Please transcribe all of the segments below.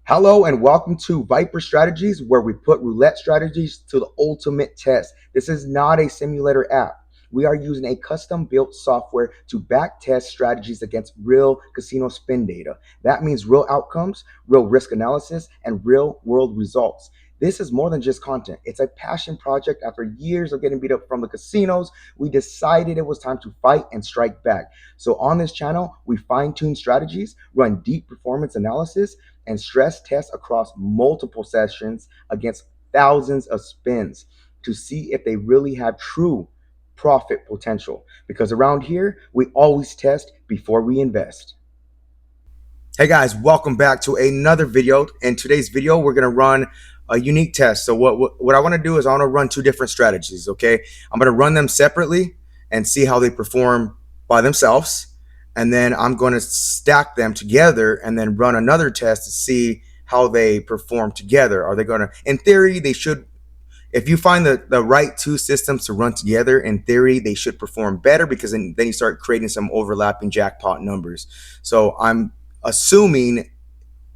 Hello and welcome to Viper Strategies, where we put roulette strategies to the ultimate test. This is not a simulator app. We are using a custom built software to back test strategies against real casino spin data. That means real outcomes, real risk analysis, and real world results. This is more than just content. It's a passion project. After years of getting beat up from the casinos, we decided it was time to fight and strike back. So on this channel, we fine tune strategies, run deep performance analysis, and stress test across multiple sessions against thousands of spins to see if they really have true profit potential. Because around here, we always test before we invest. Hey guys, welcome back to another video. In today's video, we're gonna run a unique test. So what I want to do is I want to run two different strategies. Okay, I'm gonna run them separately and see how they perform by themselves, and then I'm going to stack them together and then run another test to see how they perform together. Are they going to? In theory, they should. If you find the right two systems to run together, in theory, they should perform better because then you start creating some overlapping jackpot numbers. So I'm assuming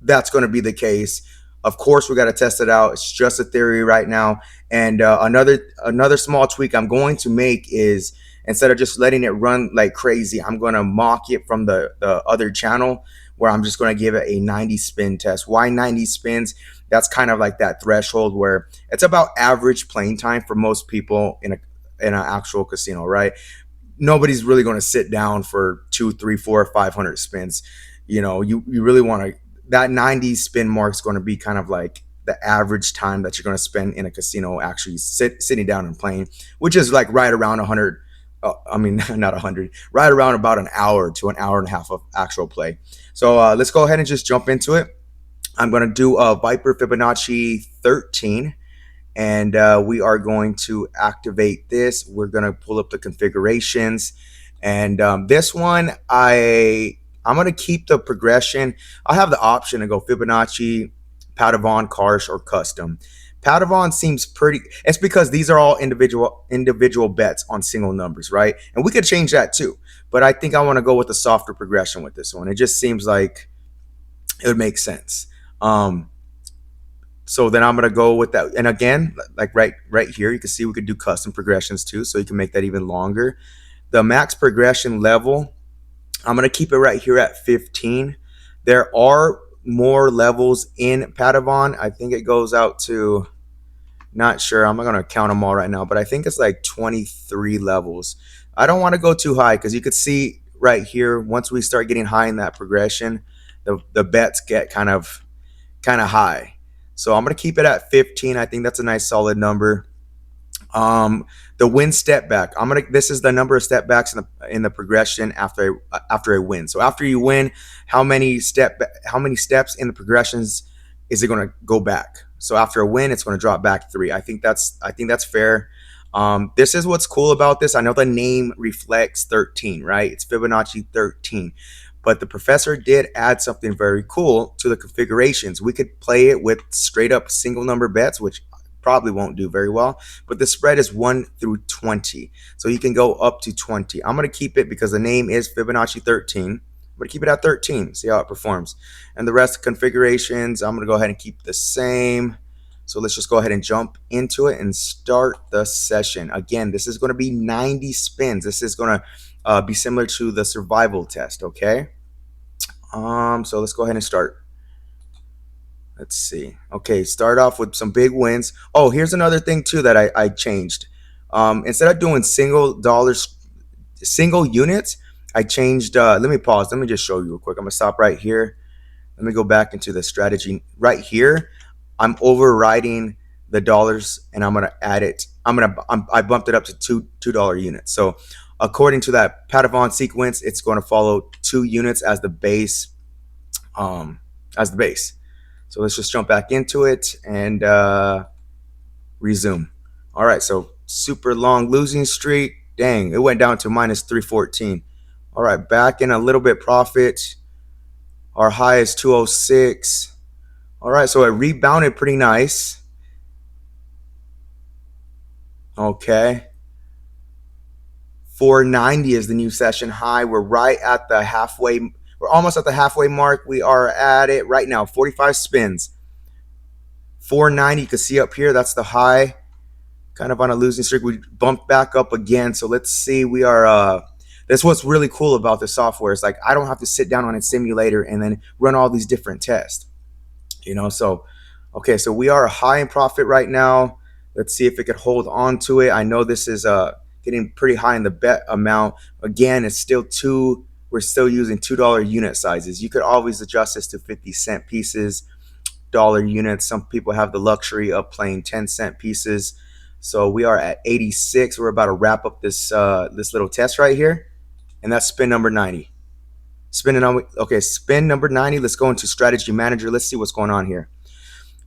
that's going to be the case. Of course, we got to test it out. It's just a theory right now. And another small tweak I'm going to make is instead of just letting it run like crazy, I'm going to mock it from the other channel where I'm just going to give it a 90 spin test. Why 90 spins? That's kind of like that threshold where it's about average playing time for most people in an actual casino, right? Nobody's really going to sit down for 2, 3, 4, 500 spins. You really want to, that 90 spin mark is going to be kind of like the average time that you're going to spend in a casino actually sitting down and playing, which is like right around 100. I mean, not 100, right around about an hour to an hour and a half of actual play. So let's go ahead and just jump into it. I'm going to do a Viper Fibonacci 13, and we are going to activate this. We're going to pull up the configurations, and this one I'm going to keep the progression. I have the option to go Fibonacci, Padavon, Karsh, or custom. Padavon seems pretty. It's because these are all individual bets on single numbers, right? And we could change that too. But I think I want to go with a softer progression with this one. It just seems like it would make sense. So then I'm going to go with that. And again, like right here, you can see we could do custom progressions too. So you can make that even longer. The max progression level, I'm going to keep it right here at 15. There are more levels in Padavon. I think it goes out to, not sure, I'm not going to count them all right now, but I think it's like 23 levels. I don't want to go too high because you could see right here, once we start getting high in that progression, the bets get kind of high. So I'm going to keep it at 15. I think that's a nice solid number. The win step back, this is the number of step backs in the progression after a win. So after you win, how many steps in the progressions is it going to go back? So after a win, it's going to drop back 3. I think that's fair. This is what's cool about this. I know the name reflects 13, right? It's Fibonacci 13. But the professor did add something very cool to the configurations. We could play it with straight up single number bets, which probably won't do very well, but the spread is 1 through 20. So you can go up to 20. I'm going to keep it because the name is Fibonacci 13. I'm going to keep it at 13, see how it performs. And the rest of configurations, I'm going to go ahead and keep the same. So let's just go ahead and jump into it and start the session. Again, this is going to be 90 spins. This is going to be similar to the survival test, okay? So let's go ahead and start. Let's see. Okay, start off with some big wins. Oh, here's another thing too that I changed. Instead of doing single units, I changed. Let me pause. Let me just show you real quick. I'm gonna stop right here. Let me go back into the strategy right here. I'm overriding the dollars and I'm gonna add it. I bumped it up to $2 units. So according to that Padavon sequence, it's going to follow 2 units as the base. So let's just jump back into it and resume. All right, so super long losing streak. Dang, it went down to minus 314. All right, back in a little bit profit. Our high is 206. All right, so it rebounded pretty nice. Okay. 490 is the new session high. We're right at the halfway. We're almost at the halfway mark. We are at it right now. 45 spins. 490, you can see up here, that's the high. Kind of on a losing streak. We bumped back up again. So let's see. We are that's what's really cool about the software. It's like I don't have to sit down on a simulator and then run all these different tests. So okay, so we are high in profit right now. Let's see if it could hold on to it. I know this is getting pretty high in the bet amount. Again, it's still we're still using $2 unit sizes. You could always adjust this to 50-cent pieces, dollar units. Some people have the luxury of playing 10-cent pieces. So we are at 86. We're about to wrap up this little test right here, and that's spin number 90. Spin number 90. Let's go into strategy manager. Let's see what's going on here.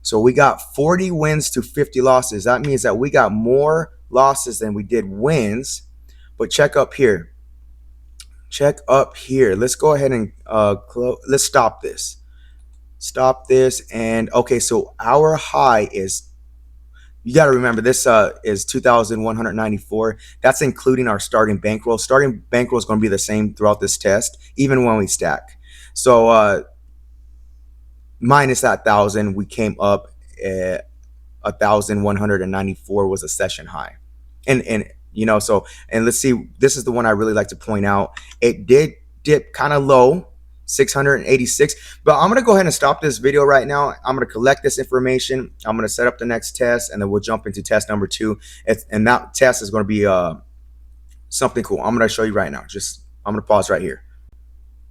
So we got 40 wins to 50 losses. That means that we got more losses than we did wins. But check up here. Check up here. Let's go ahead and let's stop this. Stop this. And okay, so our high is, you got to remember, this is 2,194. That's including our starting bankroll. Starting bankroll is going to be the same throughout this test, even when we stack. So minus that 1,000, we came up at 1,194 was a session high. And let's see, this is the one I really like to point out. It did dip kind of low, 686, but I'm going to go ahead and stop this video right now. I'm going to collect this information. I'm going to set up the next test, and then we'll jump into test number 2. And that test is going to be something cool. I'm going to show you right now. I'm going to pause right here.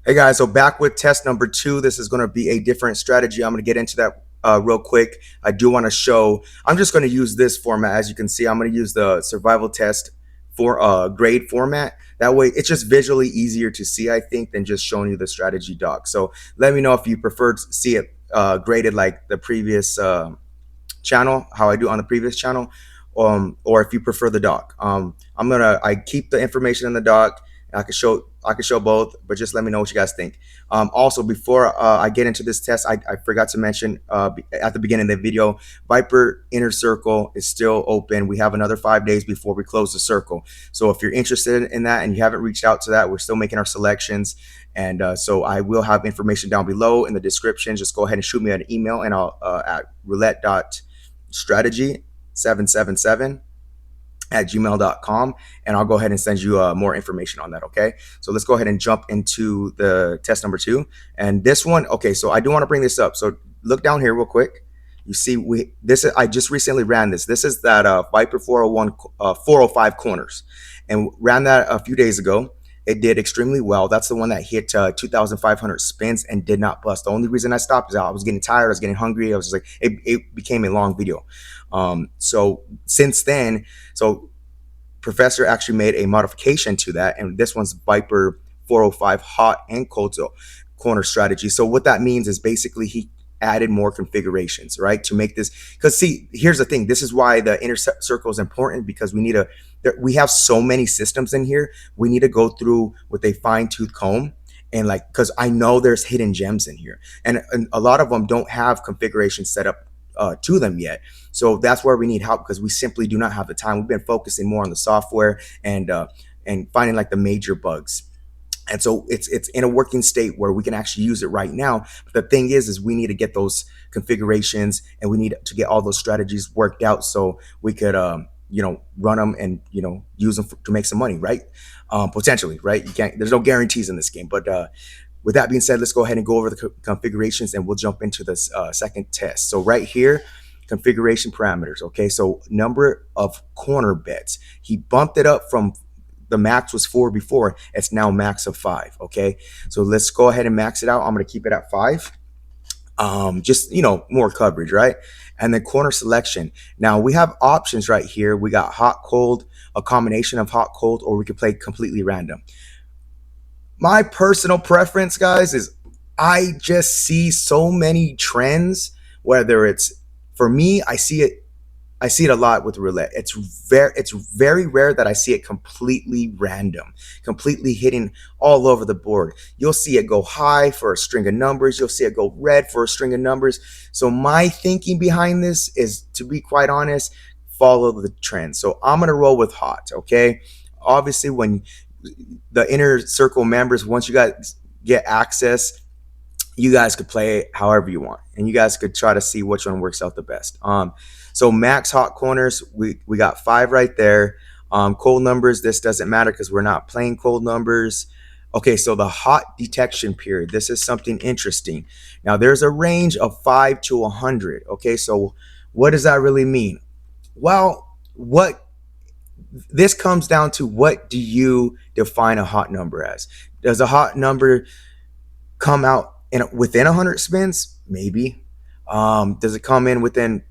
Hey guys, so back with test number 2. This is going to be a different strategy. I'm going to get into that real quick. I do want to show, I'm just going to use this format. As you can see, I'm going to use the survival test for grade format. That way it's just visually easier to see, I think, than just showing you the strategy doc. So let me know if you prefer to see it graded like the previous channel, how I do on the previous channel, or if you prefer the doc. I keep the information in the doc. I could show both, but just let me know what you guys think. Also, before I get into this test, I forgot to mention at the beginning of the video, Viper Inner Circle is still open. We have another 5 days before we close the circle. So if you're interested in that and you haven't reached out to that, we're still making our selections. And so I will have information down below in the description. Just go ahead and shoot me an email, and I'll at roulette.strategy777 at gmail.com, and I'll go ahead and send you more information on that. Okay, so let's go ahead and jump into the test number 2. And this one, okay, so I do want to bring this up. So look down here real quick. You see, I just recently ran this. This is that Viper 405 corners, and ran that a few days ago. It did extremely well. That's the one that hit 2,500 spins and did not bust. The only reason I stopped is I was getting tired. I was getting hungry. I was just like, it became a long video. So since then, Professor actually made a modification to that, and this one's Viper 405 hot and cold corner strategy. So what that means is basically he added more configurations, right, to make this. Because see, here's the thing. This is why the inner circle is important, because we have so many systems in here. We need to go through with a fine-tooth comb, and because I know there's hidden gems in here, and a lot of them don't have configurations set up to them yet. So that's where we need help, because we simply do not have the time. We've been focusing more on the software and finding the major bugs. And so it's in a working state where we can actually use it right now. But the thing is we need to get those configurations, and we need to get all those strategies worked out so we could run them and use them to make some money, right? Potentially, right? There's no guarantees in this game, but with that being said, let's go ahead and go over the configurations, and we'll jump into this second test. So right here, configuration parameters. Okay, so number of corner bets. He bumped it up from the max was 4 before. It's now max of 5. Okay, so let's go ahead and max it out. I'm going to keep it at 5. Just more coverage, right? And then corner selection. Now we have options right here. We got hot, cold, a combination of hot, cold, or we could play completely random. My personal preference, guys, is I just see so many trends. Whether it's, for me, I see it a lot with roulette. It's very rare that I see it completely random, completely hitting all over the board. You'll see it go high for a string of numbers. You'll see it go red for a string of numbers. So my thinking behind this is, to be quite honest, follow the trend. So I'm going to roll with hot, okay? Obviously, when the inner circle members, once you guys get access, you guys could play it however you want, and you guys could try to see which one works out the best. So max hot corners, we got 5 right there. Cold numbers, this doesn't matter because we're not playing cold numbers. Okay, so the hot detection period, this is something interesting. Now there's a range of 5 to 100. Okay, so what does that really mean? Well, what this comes down to, what do you define a hot number as? Does a hot number come out within 100 spins? Maybe. Does it come in within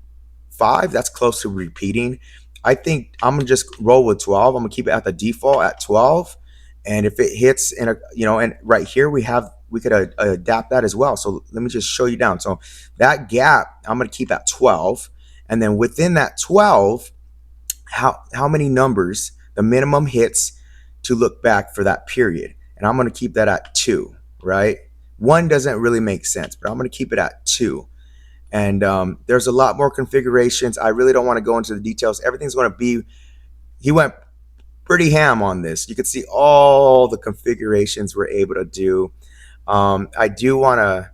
5? That's close to repeating. I think I'm gonna just roll with 12. I'm gonna keep it at the default at 12, and if it hits in a, and right here we could adapt that as well. So let me just show you down. So that gap I'm gonna keep at 12, and then within that 12, how many numbers the minimum hits to look back for that period, and I'm gonna keep that at 2. Right? 1 doesn't really make sense, but I'm going to keep it at 2. And there's a lot more configurations. I really don't want to go into the details. Everything's going to be, he went pretty ham on this. You can see all the configurations we're able to do. I do want to,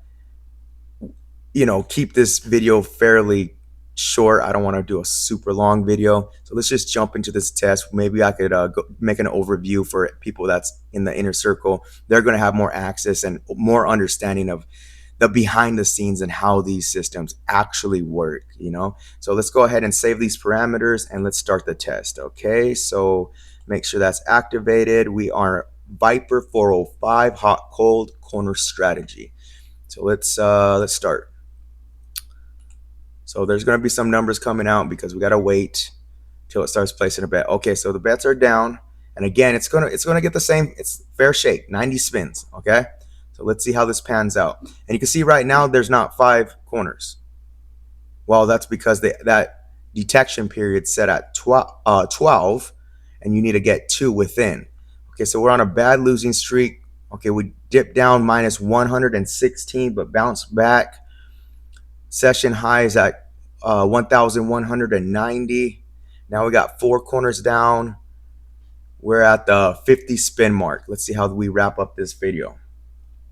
keep this video fairly short. I don't want to do a super long video. So let's just jump into this test. Maybe I could make an overview for people that's in the inner circle. They're going to have more access and more understanding of the behind the scenes and how these systems actually work, So let's go ahead and save these parameters and let's start the test. Okay, so make sure that's activated. We are Viper 405 hot cold corner strategy. So let's start. So there's going to be some numbers coming out because we got to wait till it starts placing a bet. Okay, so the bets are down, and again, it's gonna get the same. It's fair shake, 90 spins. Okay, so let's see how this pans out. And you can see right now there's not 5 corners. Well, that's because that detection period set at 12, and you need to get 2 within. Okay, so we're on a bad losing streak. Okay, we dipped down minus 116, but bounced back. Session high is at 1,190. Now we got 4 corners down. We're at the 50 spin mark. Let's see how we wrap up this video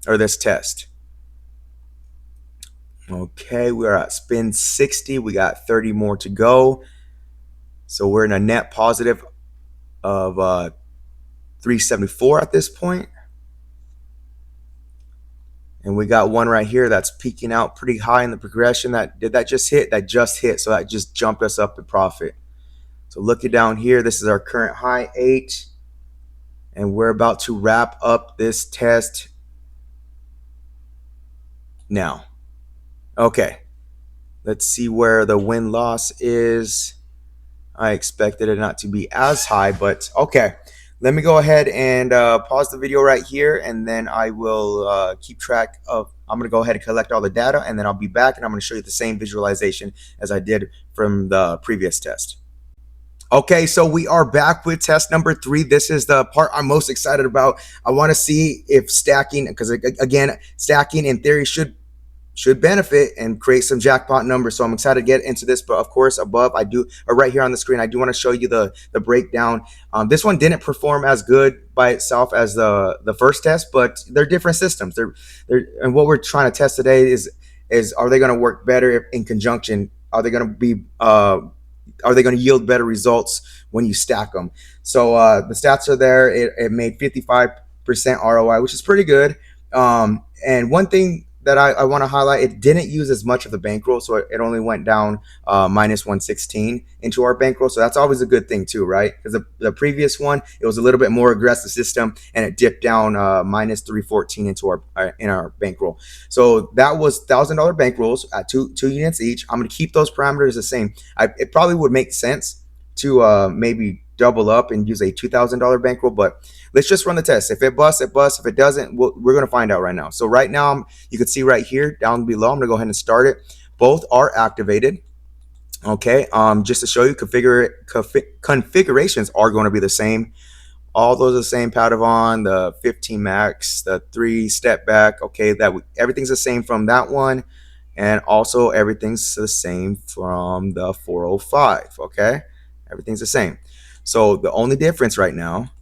or this test. Okay, we're at spin 60. We got 30 more to go. So we're in a net positive of 374 at this point. And we got one right here that's peaking out pretty high in the progression. Did that just hit? That just hit. So that just jumped us up in profit. So looking down here, this is our current high, 8. And we're about to wrap up this test now. Okay. Let's see where the win-loss is. I expected it not to be as high, but okay. Let me go ahead and pause the video right here, and then I will keep track of, I'm going to go ahead and collect all the data, and then I'll be back, and I'm going to show you the same visualization as I did from the previous test. Okay, so we are back with test number 3. This is the part I'm most excited about. I want to see if stacking, because again, stacking in theory should benefit and create some jackpot numbers. So I'm excited to get into this, but of course above right here on the screen, I do want to show you the breakdown. This one didn't perform as good by itself as the first test, but they're different systems. And what we're trying to test today is are they going to work better in conjunction? Are they going to yield better results when you stack them? So the stats are there. It made 55% ROI, which is pretty good. And one thing that I want to highlight, it didn't use as much of the bankroll, so it only went down minus 116 into our bankroll. So that's always a good thing too, right? Because the previous one, it was a little bit more aggressive system, and it dipped down minus 314 into our bankroll. So that was $1,000 bankrolls at two units each. I'm going to keep those parameters the same. It probably would make sense to maybe double up and use a $2,000 bankroll, but let's just run the test. If it busts, it busts. If it doesn't, we're going to find out right now. So right now, you can see right here down below, I'm going to go ahead and start it. Both are activated. Okay, just to show you, configurations are going to be the same. All those are the same. Padavon, the 15 max, the 3 step back. Okay, everything's the same from that one, and also everything's the same from the 405. Okay, everything's the same. So the only difference right now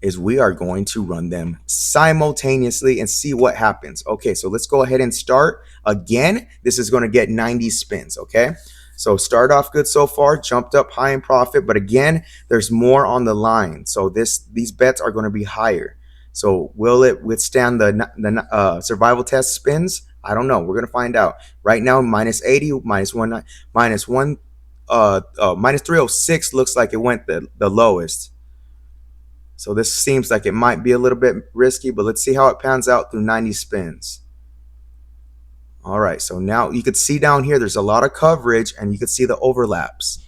is we are going to run them simultaneously and see what happens. Okay, so let's go ahead and start. Again, this is going to get 90 spins, okay? So start off good so far, jumped up high in profit, but again, there's more on the line. So these bets are going to be higher. So will it withstand the survival test spins? I don't know. We're going to find out. Right now, minus 80, minus 306 looks like it went the lowest. So this seems like it might be a little bit risky, but let's see how it pans out through 90 spins. All right, so now you could see down here, there's a lot of coverage and you could see the overlaps.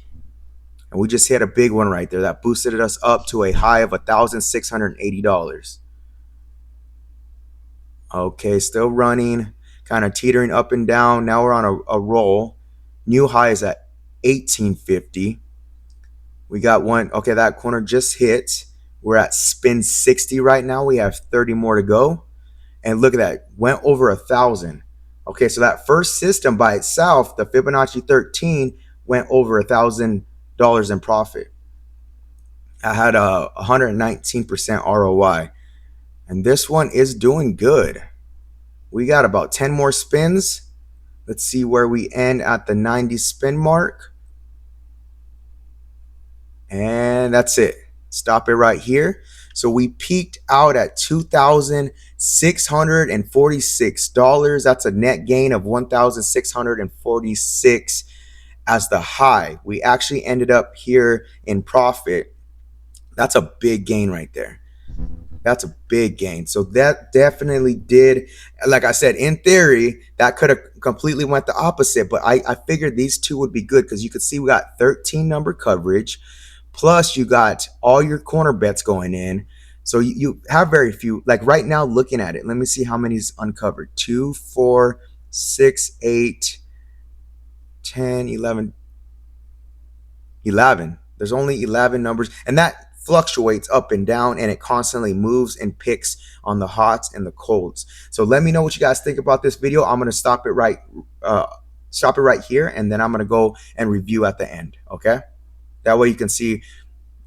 And we just hit a big one right there that boosted us up to a high of $1,680. Okay, still running, kind of teetering up and down. Now we're on a roll. New high is at 1850. We got one. Okay, that corner just hit. We're at spin 60 right now. We have 30 more to go. And look at that. Went over 1,000. Okay, so that first system by itself, the Fibonacci 13, went over $1,000 in profit. I had a 119% ROI. And this one is doing good. We got about 10 more spins. Let's see where we end at the 90 spin mark. And that's it. Stop it right here. So we peaked out at $2,646. That's a net gain of $1,646 as the high. We actually ended up here in profit. That's a big gain right there. That's a big gain. So that definitely did, like I said, in theory, that could have completely went the opposite. But I figured these two would be good because you could see we got 13 number coverage. Plus, you got all your corner bets going in. So you have very few. Like right now, looking at it, let me see how many's uncovered. 2, 4, 6, 8, 10, 11. 11. There's only 11 numbers. And that fluctuates up and down, and it constantly moves and picks on the hots and the colds. So let me know what you guys think about this video. I'm going to stop it right here, and then I'm going to go and review at the end. Okay. That way you can see,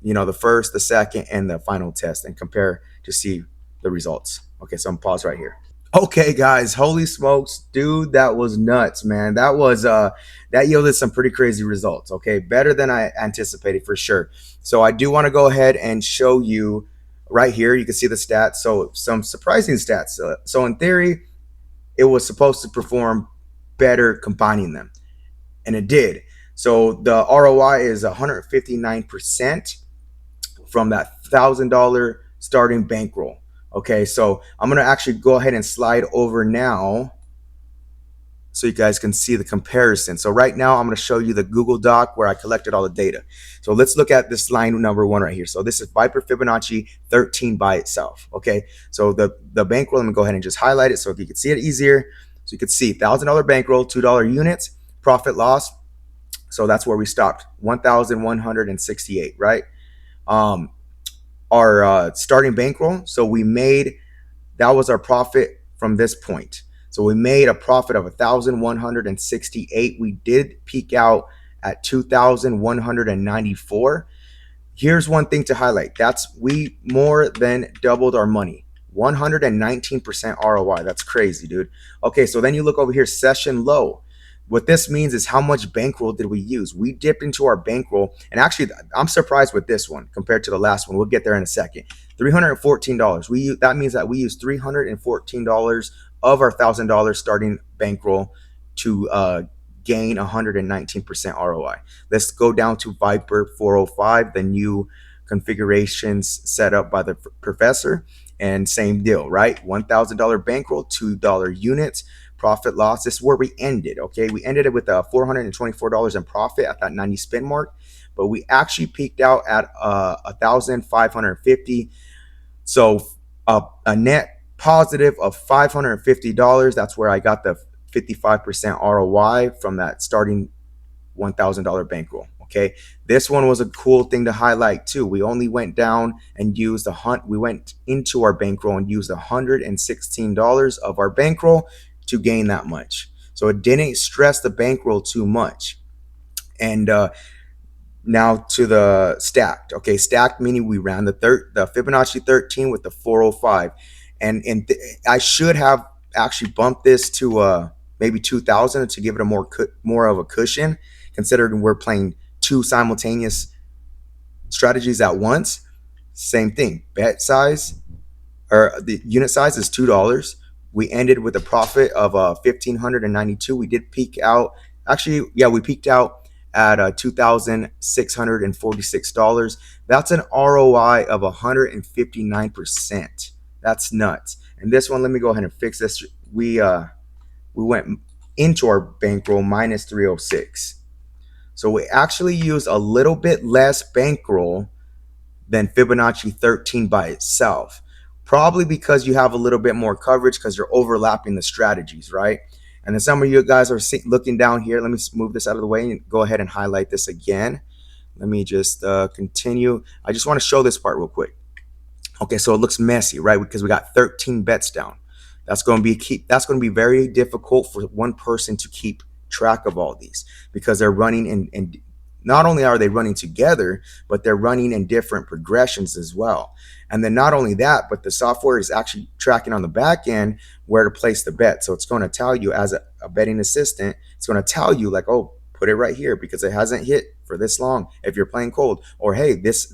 the first, the second, and the final test and compare to see the results. Okay, so I'm pause right here. Okay, guys, holy smokes, dude, that was nuts, man. That yielded some pretty crazy results. Okay, better than I anticipated for sure. So I do want to go ahead and show you right here. You can see the stats. So some surprising stats. So in theory, it was supposed to perform better combining them, and it did. So the ROI is 159% from that $1,000 starting bankroll. Okay, so I'm going to actually go ahead and slide over now so you guys can see the comparison. So right now, I'm going to show you the Google Doc where I collected all the data. So let's look at this line number 1 right here. So this is Viper Fibonacci 13 by itself. Okay, so the bankroll, let me go ahead and just highlight it so you can see it easier. So you can see $1,000 bankroll, $2 units, profit loss. So that's where we stopped, 1,168, right? Our starting bankroll. So that was our profit from this point. So we made a profit of 1,168. We did peak out at 2,194. Here's one thing to highlight. We more than doubled our money. 119% ROI. That's crazy, dude. Okay, so then you look over here, session low. What this means is how much bankroll did we use? We dipped into our bankroll, and actually, I'm surprised with this one compared to the last one. We'll get there in a second. $314. That means that we used $314 of our $1,000 starting bankroll to gain 119% ROI. Let's go down to Viper 405, the new configurations set up by the professor, and same deal, right? $1,000 bankroll, $2 units. Profit loss, this is where we ended. Okay, we ended it with $424 in profit at that 90 spin mark, but we actually peaked out at 1,550. So a net positive of $550. That's where I got the 55% ROI from that starting $1,000 bankroll. Okay, this one was a cool thing to highlight too. We only went down and used we went into our bankroll and used $116 of our bankroll to gain that much. So it didn't stress the bankroll too much. And Now to the stacked. Okay, stacked meaning we ran the Fibonacci 13 with the 405, and I should have actually bumped this to maybe 2000 to give it a more of a cushion, considering we're playing two simultaneous strategies at once. Same thing, bet size or the unit size is $2. We ended with a profit of 1,592. We did peak out. Actually, yeah, we peaked out at $2,646. That's an ROI of 159%. That's nuts. And this one, let me go ahead and fix this. We went into our bankroll minus 306. So we actually used a little bit less bankroll than Fibonacci 13 by itself. Probably because you have a little bit more coverage because you're overlapping the strategies, right? And then some of you guys are looking down here. Let me move this out of the way and go ahead and highlight this again. Let me just continue. I just want to show this part real quick. Okay, so it looks messy, right? Because we got 13 bets down. That's going to be very difficult for one person to keep track of all these because they're running in not only are they running together, but they're running in different progressions as well. And then not only that, but the software is actually tracking on the back end where to place the bet. So it's going to tell you as a betting assistant, it's going to tell you like, oh, put it right here because it hasn't hit for this long if you're playing cold. Or hey, this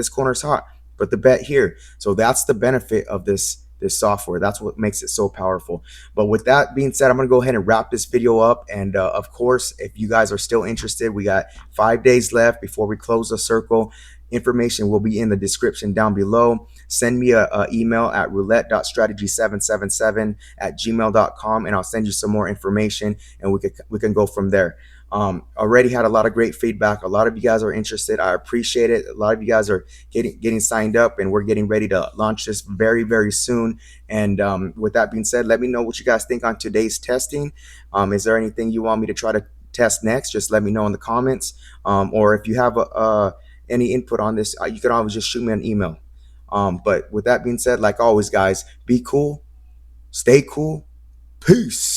corner's hot. Put the bet here. So that's the benefit of this software. That's what makes it so powerful. But with that being said, I'm going to go ahead and wrap this video up. And of course, if you guys are still interested, we got 5 days left before we close the circle. Information will be in the description down below. Send me a email at roulette.strategy777@gmail.com and I'll send you some more information and we can go from there. Already had a lot of great feedback. A lot of you guys are interested. I appreciate it. A lot of you guys are getting signed up, and we're getting ready to launch this very, very soon. And with that being said, let me know what you guys think on today's testing. Is there anything you want me to try to test next? Just let me know in the comments. Or if you have any input on this, you can always just shoot me an email. But with that being said, like always, guys, be cool, stay cool, peace.